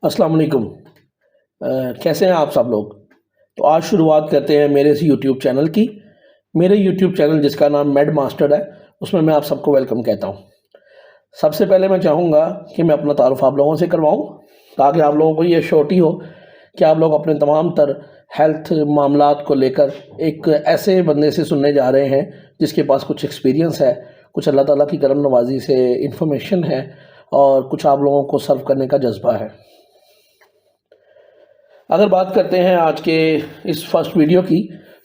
अस्सलाम वालेकुम। कैसे हैं आप सब लोग। तो आज शुरुआत करते हैं मेरे इस यूट्यूब चैनल की। मेरे यूट्यूब चैनल जिसका नाम मेड मास्टर है, उसमें मैं आप सबको वेलकम कहता हूँ। सबसे पहले मैं चाहूँगा कि मैं अपना तारुफ आप लोगों से करवाऊँ, ताकि आप लोगों को ये श्योरिटी हो कि आप लोग अपने तमाम तर हेल्थ मामलात को लेकर एक ऐसे बंदे से सुनने जा रहे हैं जिसके पास कुछ एक्सपीरियंस है, कुछ अल्लाह ताला की करम नवाजी से इंफॉर्मेशन है और कुछ आप लोगों को सर्व करने का जज्बा है। अगर बात करते हैं आज के इस फर्स्ट वीडियो की,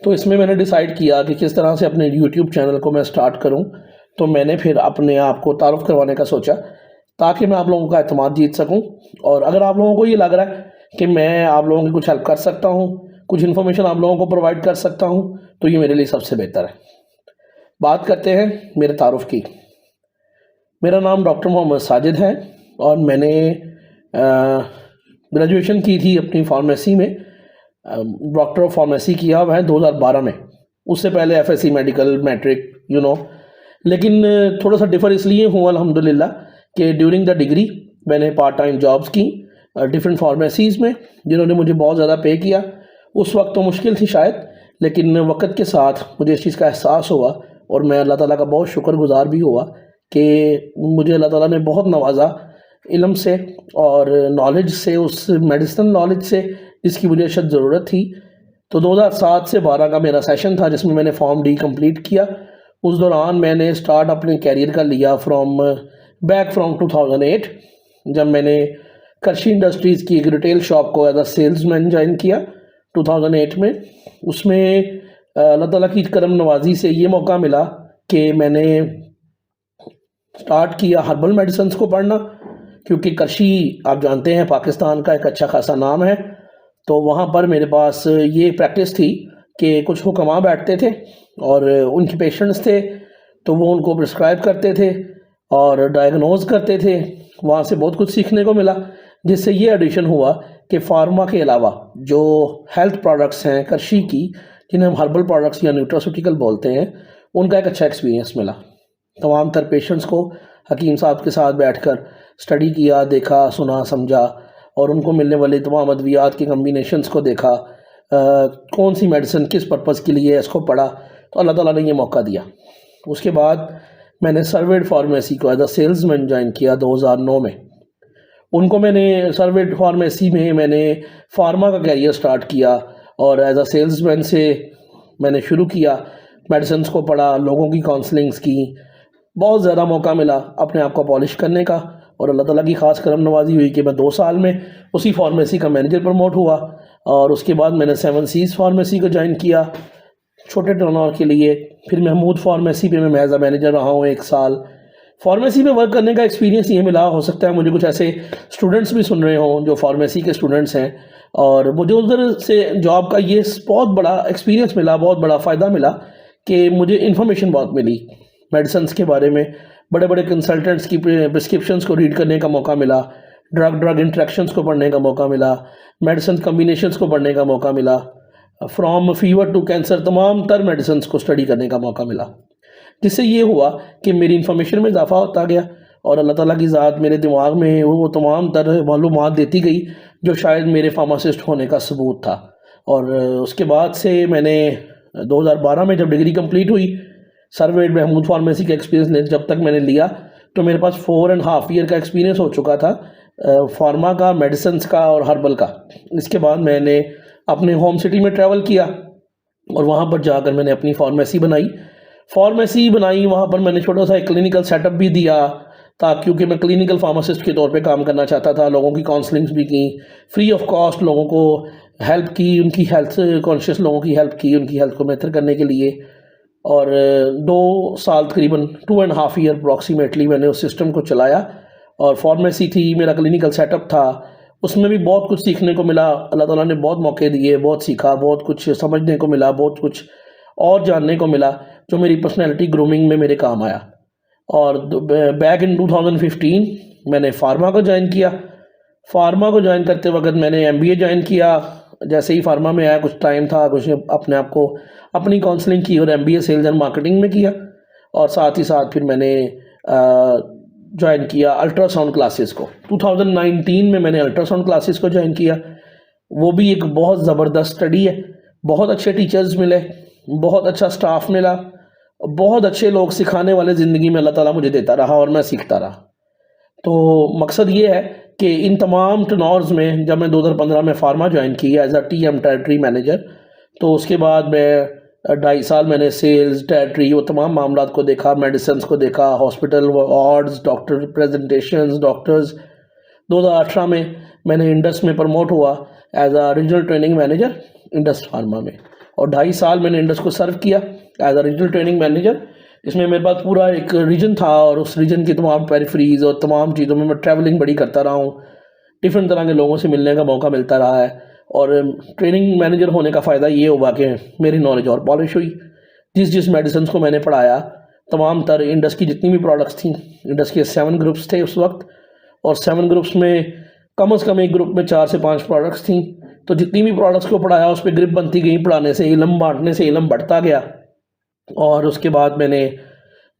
तो इसमें मैंने डिसाइड किया कि किस तरह से अपने यूट्यूब चैनल को मैं स्टार्ट करूं। तो मैंने फिर अपने आप को तारुफ करवाने का सोचा, ताकि मैं आप लोगों का एतमाद जीत सकूं। और अगर आप लोगों को ये लग रहा है कि मैं आप लोगों की कुछ हेल्प कर सकता हूं, कुछ इन्फॉर्मेशन आप लोगों को प्रोवाइड कर सकता हूं, तो ये मेरे लिए सबसे बेहतर है। बात करते हैं मेरे तारुफ की। मेरा नाम डॉक्टर मोहम्मद साजिद है और मैंने ग्रेजुएशन की थी अपनी फार्मेसी में। डॉक्टर ऑफ फार्मेसी किया हुआ है 2012 में। उससे पहले एफएससी मेडिकल मैट्रिक लेकिन थोड़ा सा डिफ़र इसलिए हुआ अल्हम्दुलिल्लाह कि ड्यूरिंग द डिग्री मैंने पार्ट टाइम जॉब्स की डिफरेंट फार्मेसीज़ में, जिन्होंने मुझे बहुत ज़्यादा पे किया। उस वक्त तो मुश्किल थी शायद, लेकिन वक्त के साथ मुझे इस चीज़ का एहसास हुआ और मैं अल्लाह ताला का बहुत शुक्रगुजार भी हुआ कि मुझे अल्लाह ताला ने बहुत नवाजा इल्म से और नॉलेज से, उस मेडिसिनल नॉलेज से जिसकी मुझे शद ज़रूरत थी। तो 2007 से 12 का मेरा सेशन था जिसमें मैंने फॉर्म डी कंप्लीट किया। उस दौरान मैंने स्टार्ट अपने कैरियर का लिया फ्रॉम 2008, जब मैंने करशी इंडस्ट्रीज़ की एक रिटेल शॉप को एज अ सेल्समैन ज्वाइन किया 2008 में। उसमें अल्लाह ताला की करम नवाजी से ये मौका मिला कि मैंने स्टार्ट किया हर्बल मेडिसिन को पढ़ना, क्योंकि करशी आप जानते हैं पाकिस्तान का एक अच्छा खासा नाम है। तो वहाँ पर मेरे पास ये प्रैक्टिस थी कि कुछ हुक्मा बैठते थे और उनके पेशेंट्स थे, तो वो उनको प्रिस्क्राइब करते थे और डायग्नोज करते थे। वहाँ से बहुत कुछ सीखने को मिला, जिससे ये एडिशन हुआ कि फार्मा के अलावा जो हेल्थ प्रोडक्ट्स हैं करशी की, जिन्हें हम हर्बल प्रोडक्ट्स या न्यूट्रास्यूटिकल बोलते हैं, उनका एक अच्छा एक्सपीरियंस मिला। तमाम तर पेशेंट्स को हकीम साहब के साथ बैठकर स्टडी किया, देखा, सुना, समझा और उनको मिलने वाले तमाम अद्वियात के कम्बिनेशंस को देखा, कौन सी मेडिसिन किस पर्पज़ के लिए, इसको पढ़ा। तो अल्लाह ताला ने ये मौका दिया। उसके बाद मैंने सर्वेड फार्मेसी को एज अ सेल्समैन ज्वाइन किया 2009 में। उनको मैंने सर्वेड फार्मेसी में मैंने फार्मा का कैरियर स्टार्ट किया और एज अ सेल्समैन से मैंने शुरू किया, मेडिसिन को पढ़ा, लोगों की काउंसलिंग्स की। बहुत ज़्यादा मौका मिला अपने आप को पॉलिश करने का और अल्लाह ताला की ख़ास करम नवाजी हुई कि मैं 2 साल में उसी फार्मेसी का मैनेजर प्रमोट हुआ। और उसके बाद मैंने 7 सीज़ फार्मेसी को ज्वाइन किया छोटे टर्नओवर के लिए। फिर महमूद फार्मेसी पे मैं एज अ मैनेजर रहा हूँ 1 साल। फार्मेसी में वर्क करने का एक्सपीरियंस ये मिला, हो सकता है मुझे कुछ ऐसे स्टूडेंट्स भी सुन रहे हों जो फार्मेसी के स्टूडेंट्स हैं, और मुझे उधर से जॉब का ये बहुत बड़ा एक्सपीरियंस मिला, बहुत बड़ा फ़ायदा मिला कि मुझे इन्फॉर्मेशन बहुत मिली मेडिसिन्स के बारे में। बड़े बड़े कंसल्टेंट्स की प्रिस्क्रिप्शंस को रीड करने का मौका मिला, ड्रग इंट्रैक्शंस को पढ़ने का मौका मिला, मेडिसिन कम्बिनेशंस को पढ़ने का मौका मिला, फ्रॉम फीवर टू कैंसर तमाम तर मेडिसिन्स को स्टडी करने का मौका मिला। जिससे ये हुआ कि मेरी इन्फॉर्मेशन में इजाफा होता गया और अल्लाह ताला की ज़ात मेरे दिमाग में वो तमाम तरह मालूमात देती गई जो शायद मेरे फार्मासिस्ट होने का सबूत था। और उसके बाद से मैंने 2012 में जब डिग्री कंप्लीट हुई, सर्वेड महमूद फार्मेसी का एक्सपीरियंस जब तक मैंने लिया, तो मेरे पास 4.5 ईयर का एक्सपीरियंस हो चुका था फार्मा का, मेडिसिन का और हर्बल का। इसके बाद मैंने अपने होम सिटी में ट्रैवल किया और वहाँ पर जाकर मैंने अपनी फार्मेसी बनाई। वहाँ पर मैंने छोटा सा एक क्लिनिकल सेटअप भी दिया, क्योंकि मैं क्लिनिकल फार्मासिस्ट के तौर पे काम करना चाहता था। लोगों की काउंसलिंग्स भी की, फ्री ऑफ कॉस्ट लोगों को हेल्प की, उनकी हेल्थ कॉन्शियस लोगों की हेल्प की, उनकी हेल्थ को बेहतर करने के लिए। और 2 साल तकरीबन 2.5 ईयर अप्रॉक्सीमेटली मैंने उस सिस्टम को चलाया। और फार्मेसी थी, मेरा क्लिनिकल सेटअप था, उसमें भी बहुत कुछ सीखने को मिला। अल्लाह ताला ने बहुत मौके दिए, बहुत सीखा, बहुत कुछ समझने को मिला, बहुत कुछ और जानने को मिला जो मेरी पर्सनैलिटी ग्रूमिंग में मेरे काम आया। और बैक इन 2015 मैंने फार्मा को ज्वाइन किया। फार्मा को ज्वाइन करते वक्त मैंने MBA ज्वाइन किया। जैसे ही फार्मा में आया, कुछ टाइम था, कुछ अपने आप को अपनी काउंसलिंग की और MBA सेल्स एंड मार्केटिंग में किया। और साथ ही साथ फिर मैंने ज्वाइन किया अल्ट्रासाउंड क्लासेस को। 2019 में मैंने अल्ट्रासाउंड क्लासेस को ज्वाइन किया। वो भी एक बहुत ज़बरदस्त स्टडी है, बहुत अच्छे टीचर्स मिले, बहुत अच्छा स्टाफ मिला, बहुत अच्छे लोग सिखाने वाले ज़िंदगी में अल्लाह ताला मुझे देता रहा और मैं सीखता रहा। तो मकसद ये है कि इन तमाम टनॉर्स में जब मैं 2015 में फार्मा ज्वाइन की as a TM territory manager, तो उसके बाद मैं 2.5 साल मैंने सेल्स टेरिटरी वो तमाम मामलात को देखा, मेडिसिन को देखा, hospital wards, doctor presentations, doctors. 2018 में मैंने इंडस में प्रमोट हुआ as a regional training manager Indus pharma में, और 2.5 साल मैंने इंडस को सर्व किया as a regional training manager. इसमें मेरे पास पूरा एक रीजन था और उस रीजन की तमाम पेरिफेरीज और तमाम चीज़ों में मैं ट्रैवलिंग बड़ी करता रहा हूँ, डिफरेंट तरह के लोगों से मिलने का मौका मिलता रहा है। और ट्रेनिंग मैनेजर होने का फ़ायदा ये हुआ कि मेरी नॉलेज और पॉलिश हुई। जिस जिस मेडिसिन को मैंने पढ़ाया, तमाम तर इंडस की जितनी भी प्रोडक्ट्स थी, इंडस के 7 ग्रुप्स थे उस वक्त, और 7 ग्रुप्स में कम से कम एक ग्रुप में 4 से 5 प्रोडक्ट्स थी। तो जितनी भी प्रोडक्ट्स को पढ़ाया उस पर ग्रिप बनती गई, पढ़ाने से इलम, बांटने से इलम बढ़ता गया। और उसके बाद मैंने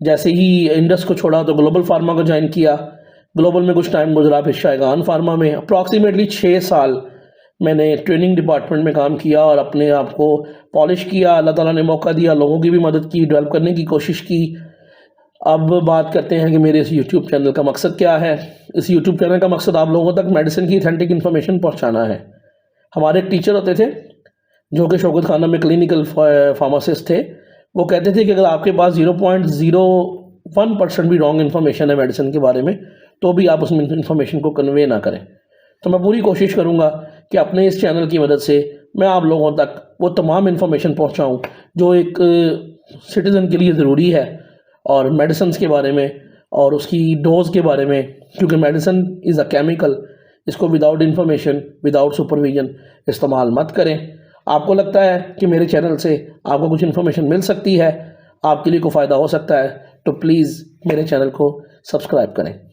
जैसे ही इंडस को छोड़ा तो ग्लोबल फार्मा को ज्वाइन किया। ग्लोबल में कुछ टाइम गुजरा, फिर शायगान फार्मा में अप्रॉक्सीमेटली 6 साल मैंने ट्रेनिंग डिपार्टमेंट में काम किया और अपने आप को पॉलिश किया। अल्लाह ताला ने मौका दिया, लोगों की भी मदद की, डेवलप करने की कोशिश की। अब बात करते हैं कि मेरे इस यूट्यूब चैनल का मकसद क्या है। इस यूट्यूब चैनल का मकसद आप लोगों तक मेडिसिन की ऑथेंटिक इन्फॉर्मेशन पहुंचाना है। हमारे एक टीचर होते थे जो कि शौकत खाना में क्लिनिकल फार्मासिस्ट थे। वो कहते थे कि अगर आपके पास 0.01% भी रॉन्ग इन्फॉर्मेशन है मेडिसिन के बारे में, तो भी आप उसमें इन्फॉर्मेशन को कन्वे ना करें। तो मैं पूरी कोशिश करूँगा कि अपने इस चैनल की मदद से मैं आप लोगों तक वो तमाम इन्फॉर्मेशन पहुँचाऊँ जो एक सिटीज़न के लिए ज़रूरी है, और मेडिसिन के बारे में और उसकी डोज के बारे में, क्योंकि मेडिसिन इज़ अ केमिकल। इसको विदाउट इन्फॉर्मेशन, विदाउट सुपरविजन इस्तेमाल मत करें। आपको लगता है कि मेरे चैनल से आपको कुछ इन्फॉर्मेशन मिल सकती है, आपके लिए कोई फ़ायदा हो सकता है, तो प्लीज़ मेरे चैनल को सब्सक्राइब करें।